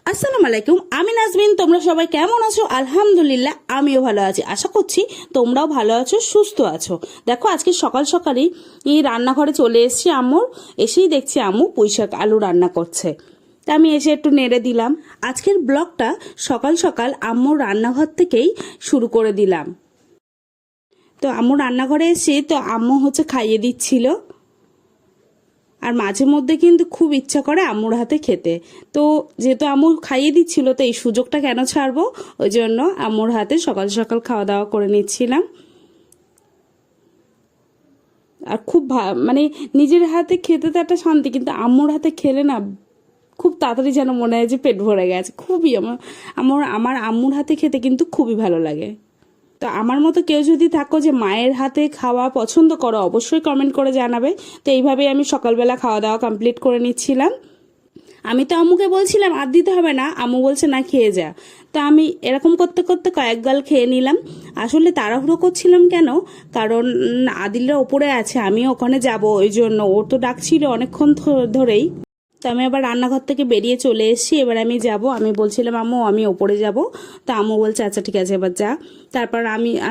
আসসালামু আলাইকুম, আমি নাজমিন। তোমরা সবাই কেমন আছো? আলহামদুলিল্লাহ আমিও ভালো আছি। আশা করছি তোমরাও ভালো আছো, সুস্থ আছো। দেখো আজকে সকাল সকালই রান্নাঘরে চলে এসেছি আম্মুর। এসেই দেখছি আম্মু পুঁইশাক আলু রান্না করছে। তা আমি এসে একটু নেড়ে দিলাম। আজকের ব্লগটা সকাল সকাল আম্মুর রান্নাঘর থেকেই শুরু করে দিলাম। তো আম্মু রান্নাঘরে এসে তো আম্মু খাইয়ে দিচ্ছিল। আর মাঝে মধ্যে কিন্তু খুব ইচ্ছা করে আম্মুর হাতে খেতে। তো যেহেতু আম্মু খাইয়ে দিচ্ছিল, তো এই সুযোগটা কেন ছাড়বো, ওই জন্য আম্মুর হাতে সকাল সকাল খাওয়া দাওয়া করে নিচ্ছিলাম। আর খুব মানে নিজের হাতে খেতে তো একটা শান্তি, কিন্তু আম্মুর হাতে খেলে না খুব তাড়াতাড়ি যেন মনে হয় যে পেট ভরে গেছে। খুবই আমার আম্মুর হাতে খেতে কিন্তু খুবই ভালো লাগে। তো আমার মতো কেউ যদি থাকো যে মায়ের হাতে খাওয়া পছন্দ করো, অবশ্যই কমেন্ট করে জানাবে। তো এইভাবেই আমি সকালবেলা খাওয়া দাওয়া কমপ্লিট করে নিচ্ছিলাম। আমি তো আম্মুকে বলছিলাম আর দিতে হবে না, আম্মু বলছে না খেয়ে যা। তো আমি এরকম করতে করতে কয়েক গাল খেয়ে নিলাম। আসলে তাড়াহুড়ো করছিলাম কেন, কারণ আদিলরা ওপরে আছে, আমি ওখানে যাব, ওই জন্য। ওর তো ডাকছিল অনেকক্ষণ ধরেই। তো আমি আবার রান্নাঘর থেকে বেরিয়ে চলে এসেছি। এবার আমি যাব, আমি বলছিলাম আম্মু আমি ওপরে যাব। তো আম্মু বলছে আচ্ছা ঠিক আছে এবার যা। তারপর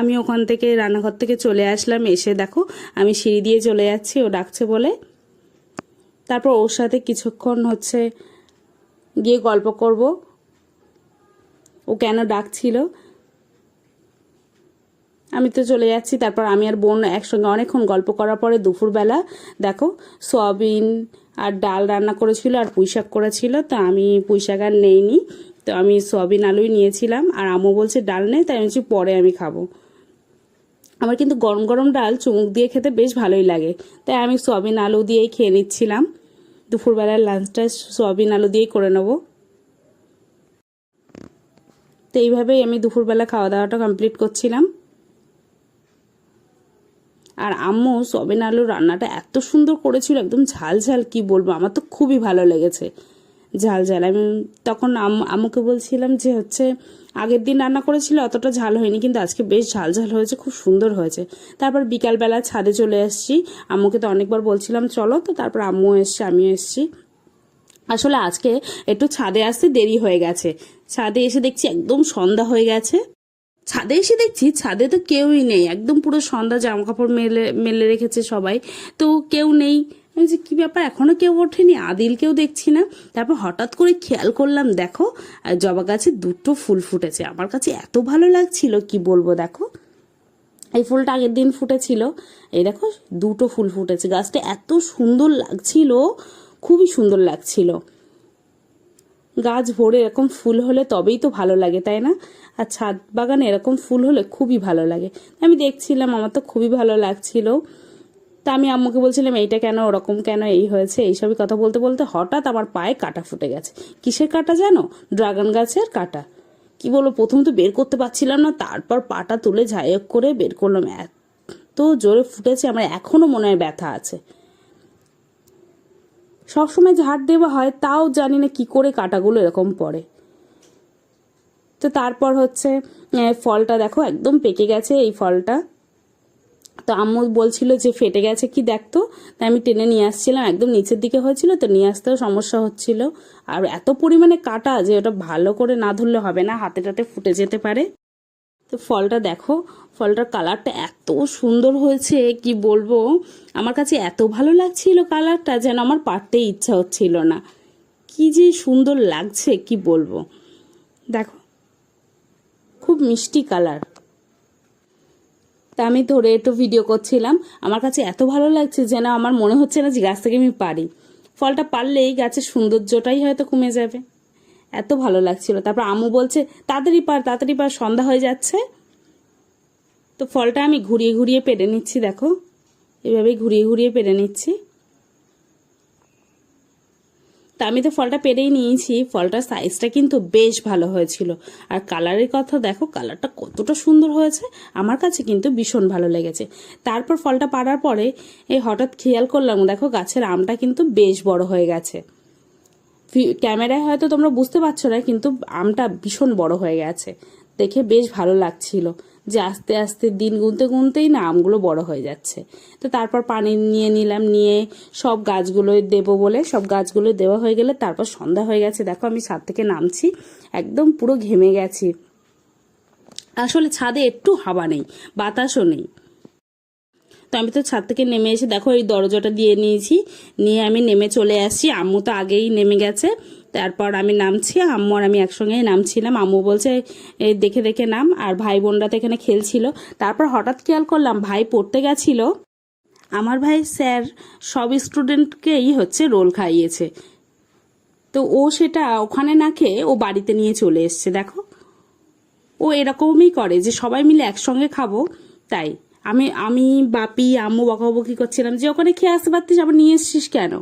আমি ওখান থেকে রান্নাঘর থেকে চলে আসলাম। এসে দেখো আমি সিঁড়ি দিয়ে চলে যাচ্ছি ও ডাকছে বলে। তারপর ওর সাথে কিছুক্ষণ গিয়ে গল্প করব, ও কেন ডাকছিল। আমি তো চলে যাচ্ছি। তারপর আমি আর বোন একসঙ্গে অনেকক্ষণ গল্প করার পরে দুপুরবেলা দেখো সয়াবিন আর ডাল রান্না করেছিল আর পুঁইশাক করেছিল। তো আমি পুঁইশাক আর নেইনি, তো আমি সয়াবিন আলুই নিয়েছিলাম। আর আম্মু বলছে ডাল নেই, তাই আমি বলছি পরে আমি খাবো। আমার কিন্তু গরম গরম ডাল চুমুক দিয়ে খেতে বেশ ভালোই লাগে, তাই আমি সয়াবিন আলু দিয়েই খেয়ে নিচ্ছিলাম। দুপুরবেলার লাঞ্চটা সয়াবিন আলু দিয়েই করে নেবো। তো এইভাবেই আমি দুপুরবেলা খাওয়া দাওয়াটা কমপ্লিট করছিলাম। আর আম্মু সয়াবিন আলু রান্নাটা এত সুন্দর করেছিল, একদম ঝাল ঝাল, কি বলবো, আমার তো খুবই ভালো লেগেছে ঝাল ঝাল। আমি তখন আম্মুকে বলছিলাম যে আগের দিন রান্না করেছিল অতটা ঝাল হয়নি, কিন্তু আজকে বেশ ঝাল ঝাল হয়েছে, খুব সুন্দর হয়েছে। তারপর বিকালবেলা ছাদে চলে এসেছি। আম্মুকে তো অনেকবার বলছিলাম চলো, তো তারপর আম্মু এসছে, আমিও এসেছি। আসলে আজকে একটু ছাদে আসতে দেরি হয়ে গেছে। ছাদে এসে দেখছি একদম সন্ধ্যা হয়ে গেছে। ছাদে এসে দেখছি ছাদে তো কেউই নেই, একদম পুরো সন্ধ্যা, জামা কাপড় মেলে মেলে রেখেছে সবাই, তো কেউ নেই। আমি যে কি ব্যাপার, এখনো কেউ ওঠেনি, আদিলকেও দেখছি না। তারপর হঠাৎ করে খেয়াল করলাম, দেখো জবা গাছে দুটো ফুল ফুটেছে। আমার কাছে এত ভালো লাগছিল কি বলবো। দেখো এই ফুলটা আগের দিন ফুটেছিল, এই দেখো দুটো ফুল ফুটেছে। গাছটা এত সুন্দর লাগছিল, খুবই সুন্দর লাগছিল। গাছ ভরে এরকম ফুল হলে তবেই তো ভালো লাগে, তাই না? আর ছাদ বাগানে এরকম ফুল হলে খুবই ভালো লাগে। আমি দেখছিলাম, আমার তো খুবই ভালো লাগছিল। তা আমি আম্মুকে বলছিলাম এইটা কেন, ওরকম কেন, এই হয়েছে, এইসবই কথা বলতে বলতে হঠাৎ আমার পায়ে কাঁটা ফুটে গেছে। কিসের কাঁটা জানো? ড্রাগন গাছের কাঁটা। কি বলবো, প্রথম তো বের করতে পারছিলাম না, তারপর পাটা তুলে ঝাঁক করে বের করলাম। এত জোরে ফুটেছে, আমার এখনো মনে হয় ব্যথা আছে। সবসময় ঝাড় দেওয়া হয়, তাও জানি না কি করে কাঁটাগুলো এরকম পড়ে। তো তারপর ফলটা দেখো একদম পেকে গেছে এই ফলটা। তো আম্মু বলছিল যে ফেটে গেছে কি দেখতো, তাই আমি টেনে নিয়ে আসছিলাম। একদম নিচের দিকে হয়েছিল, তো নিয়ে আসতেও সমস্যা হচ্ছিল। আর এত পরিমাণে কাটা যে ওটা ভালো করে না ধরলে হবে না, হাতে টাতে ফুটে যেতে পারে। তো ফলটা দেখো, ফলটার কালারটা এত সুন্দর হয়েছে কি বলবো। আমার কাছে এত ভালো লাগছিল কালারটা, যেন আমার পারতেই ইচ্ছা হচ্ছিল না। কি যে সুন্দর লাগছে কি বলবো। দেখো খুব মিষ্টি কালার। তা আমি ধরে একটু ভিডিও করছিলাম। আমার কাছে এত ভালো লাগছে যেন আমার মনে হচ্ছে না যে গাছ থেকে আমি পারি। ফলটা পারলেই গাছের সৌন্দর্যটাই হয়তো কমে যাবে, এত ভালো লাগছিল। তারপর আম্মু বলছে তাড়াতাড়ি পার, তাড়াতাড়ি পার, সন্ধ্যা হয়ে যাচ্ছে। তো ফলটা আমি ঘুরিয়ে ঘুরিয়ে পেরে নিচ্ছি, দেখো এভাবেই ঘুরিয়ে ঘুরিয়ে পেরে নিচ্ছি। তা আমি তো ফলটা পেরেই নিয়েছি। ফলটার সাইজটা কিন্তু বেশ ভালো হয়েছিল। আর কালারের কথা দেখো, কালারটা কতটা সুন্দর হয়েছে, আমার কাছে কিন্তু ভীষণ ভালো লেগেছে। তারপর ফলটা পাড়ার পরে হঠাৎ খেয়াল করলাম, দেখো গাছের আমটা কিন্তু বেশ বড় হয়ে গেছে। ক্যামেরায় হয়তো তোমরা বুঝতে পারছো না, কিন্তু আমটা ভীষণ বড় হয়ে গেছে। দেখে বেশ ভালো লাগছিল যে আস্তে আস্তে দিন গুনতে গুনতেই না আমগুলো বড় হয়ে যাচ্ছে। তো তারপর পানি নিয়ে নিলাম, নিয়ে সব গাছগুলো দেবো বলে সব গাছগুলো দেওয়া হয়ে গেলে তারপর সন্ধ্যা হয়ে গেছে। দেখো আমি ছাদ থেকে নামছি, একদম পুরো ঘেমে গেছি। আসলে ছাদে একটু হাওয়া নেই, বাতাসও নেই। তো আমি তো ছাদ থেকে নেমে এসে দেখো এই দরজাটা দিয়ে নিয়েছি, নিয়ে আমি নেমে চলে আসছি। আম্মু তো আগেই নেমে গেছে। তারপর আমি নামছি, আম্মু আর আমি একসঙ্গেই নামছিলাম। আম্মু বলছে এই দেখে দেখে নাম, আর ভাই বোনরা তো এখানে খেলছিল। তারপর হঠাৎ খেয়াল করলাম ভাই পড়তে গেছিল, আমার ভাই স্যার সব স্টুডেন্টকেই হচ্ছে রোল খাইয়েছে। তো ও সেটা ওখানে না খেয়ে ও বাড়িতে নিয়ে চলে এসছে। দেখো ও এরকমই করে যে সবাই মিলে একসঙ্গে খাবো, তাই আমি বাপি আম্মু বকাবকি করছিলাম যে ওখানে খেয়ে আসতে পারতিস, আবার নিয়ে এসছিস কেন।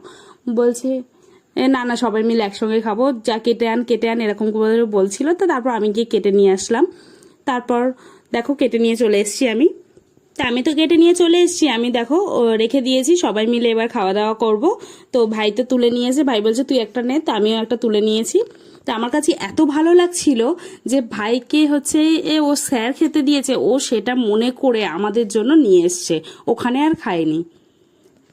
বলছে না না সবাই মিলে একসঙ্গে খাবো, যা কেটে আন এরকম করে বলছিল। তো তারপর আমি গিয়ে কেটে নিয়ে আসলাম। তারপর দেখো কেটে নিয়ে চলে এসছি আমি। তা আমি তো কেটে নিয়ে চলে এসেছি, আমি দেখো রেখে দিয়েছি, সবাই মিলে এবার খাওয়া দাওয়া করব। তো ভাই তো তুলে নিয়েছে, ভাই বলছে তুই একটা নে, তো আমিও একটা তুলে নিয়েছি। তো আমার কাছে এত ভালো লাগছিল যে ভাইকে হচ্ছে ও স্যার খেতে দিয়েছে, ও সেটা মনে করে আমাদের জন্য নিয়ে এসছে, ওখানে আর খায়নি।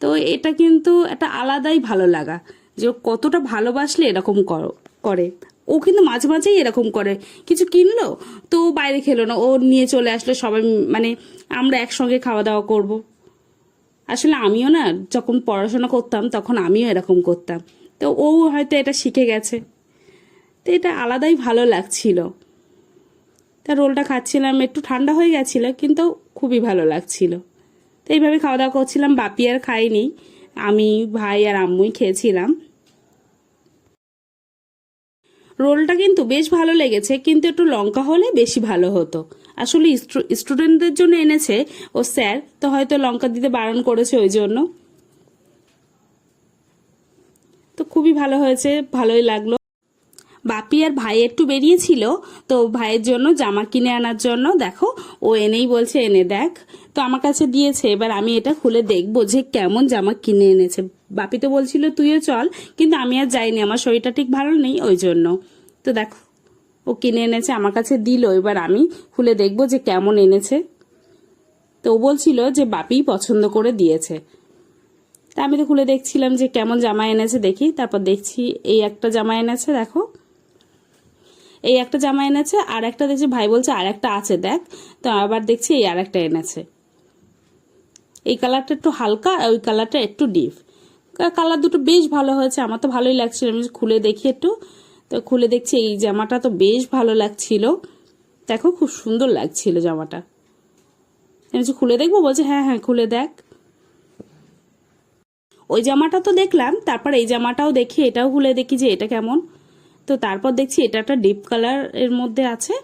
তো এটা কিন্তু একটা আলাদাই ভালো লাগা যে ও কতটা ভালোবাসলে এরকম করে। ও কিন্তু মাঝে মাঝেই এরকম করে, কিছু কিনলো তো বাইরে খেলো না, ও নিয়ে চলে আসলো, সবাই মানে আমরা একসঙ্গে খাওয়া দাওয়া করব। আসলে আমিও না যখন পড়াশোনা করতাম তখন আমিও এরকম করতাম, তো ও হয়তো এটা শিখে গেছে। তো এটা আলাদাই ভালো লাগছিল। তা রোলটা খাচ্ছিলাম, একটু ঠান্ডা হয়ে গেছিল কিন্তু খুবই ভালো লাগছিল। তো এইভাবে খাওয়া দাওয়া করছিলাম, বাপি আর খাইনি, আমি ভাই আর আম্মুই খেয়েছিলাম। রোলটা কিন্তু বেশ ভালো লেগেছে, কিন্তু একটু লঙ্কা হলে বেশি ভালো হতো। আসলে স্টুডেন্টদের জন্য এনেছে ও স্যার, তো হয়তো লঙ্কা দিতে বারণ করেছে ওই জন্য। তো খুবই ভালো হয়েছে, ভালোই লাগলো। বাপি আর ভাই একটু বেরিয়েছিল, তো ভাইয়ের জন্য জামা কিনে আনার জন্য দেখো ও এনেই বলছে এনে দেখ। তো আমার কাছে দিয়েছে, এবার আমি এটা খুলে দেখবো যে কেমন জামা কিনে এনেছে। বাপি তো বলছিল তুইও চল, কিন্তু আমি আর যাইনি, আমার শরীরটা ঠিক ভালো নেই ওই জন্য। তো দেখো ও কিনে এনেছে, আমার কাছে দিল, এবার আমি খুলে দেখবো যে কেমন এনেছে। তো ও বলছিল যে বাপি পছন্দ করে দিয়েছে। তা আমি তো খুলে দেখছিলাম যে কেমন জামা এনেছে দেখি। তারপর দেখছি এই একটা জামা এনেছে, দেখো এই একটা জামা এনেছে, আর একটা দেখছি ভাই বলছে আর একটা আছে দেখ। তো আবার দেখছি এই আর একটা এনেছে, এই কালারটা একটু হালকা আর ওই কালারটা একটু ডিপ। কালার দুটো বেশ ভালো হয়েছে, আমার তো ভালোই লাগছিল। আমি খুলে দেখি একটু, তো খুলে দেখছি এই জামাটা তো বেশ ভালো লাগছিল। দেখো খুব সুন্দর লাগছিল জামাটা। আমি খুলে দেখবো, বলছে হ্যাঁ হ্যাঁ খুলে দেখ। ওই জামাটা তো দেখলাম, তারপর এই জামাটাও দেখি, এটাও খুলে দেখি যে এটা কেমন। তো তারপর দেখছি এটা একটা ডিপ কালার এর মধ্যে আছে,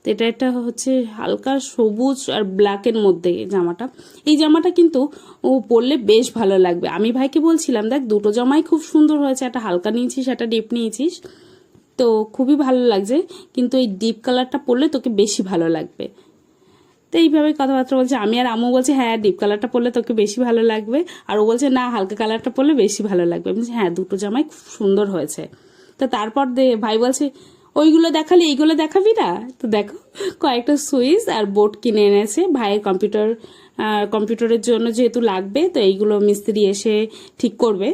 তো এটা একটা হচ্ছে হালকা সবুজ আর ব্ল্যাকের মধ্যে জামাটা। এই জামাটা কিন্তু ও পরলে বেশ ভালো লাগবে। আমি ভাইকে বলছিলাম দেখ দুটো জামাই খুব সুন্দর হয়েছে, একটা হালকা নিয়েছিস একটা ডিপ নিয়েছিস, তো খুবই ভালো লাগছে, কিন্তু এই ডিপ কালারটা পরলে তোকে বেশি ভালো লাগবে। তো এইভাবে কথাবার্তা বলছে। আমি আর আম্মু বলছে হ্যাঁ ডিপ কালারটা পরলে তোকে বেশি ভালো লাগবে, আর ও বলছে না হালকা কালারটা পরলে বেশি ভালো লাগবে। আমি বলছি হ্যাঁ দুটো জামাই খুব সুন্দর হয়েছে। তো তারপর ভাই বলছে ওইগুলো দেখালি এইগুলো দেখাবি না। তো দেখো কয়েকটা সুইচ আর বোর্ড কিনে এনেছে ভাইয়ের কম্পিউটারের জন্য, যেহেতু লাগবে, তো এইগুলো মিস্ত্রি এসে ঠিক করবে।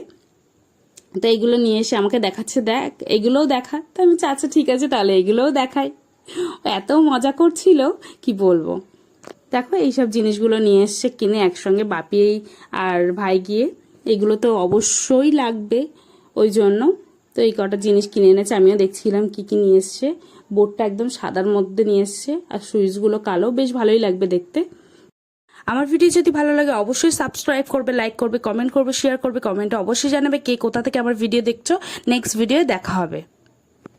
তো এইগুলো নিয়ে এসে আমাকে দেখাচ্ছে দেখ এইগুলোও দেখা। তো আমি আচ্ছা ঠিক আছে তাহলে এইগুলোও দেখাই। এত মজা করছিল কি বলবো। দেখো এইসব জিনিসগুলো নিয়ে এসছে কিনে একসঙ্গে বাপি আর ভাই গিয়ে, এগুলো তো অবশ্যই লাগবে ওই জন্য। তো এই কটা জিনিস কিনে এনেছে, আমিও দেখছিলাম কি কি নিয়ে এসছে। বোর্ডটা একদম সাদার মধ্যে নিয়ে এসছে, আর সুইচগুলো কালো, বেশ ভালোই লাগবে দেখতে। আমার ভিডিও যদি ভালো লাগে অবশ্যই সাবস্ক্রাইব করবে, লাইক করবে, কমেন্ট করবে, শেয়ার করবে। কমেন্টে অবশ্যই জানাবে কে কোথা থেকে আমার ভিডিও দেখছো। নেক্সট ভিডিও দেখা হবে।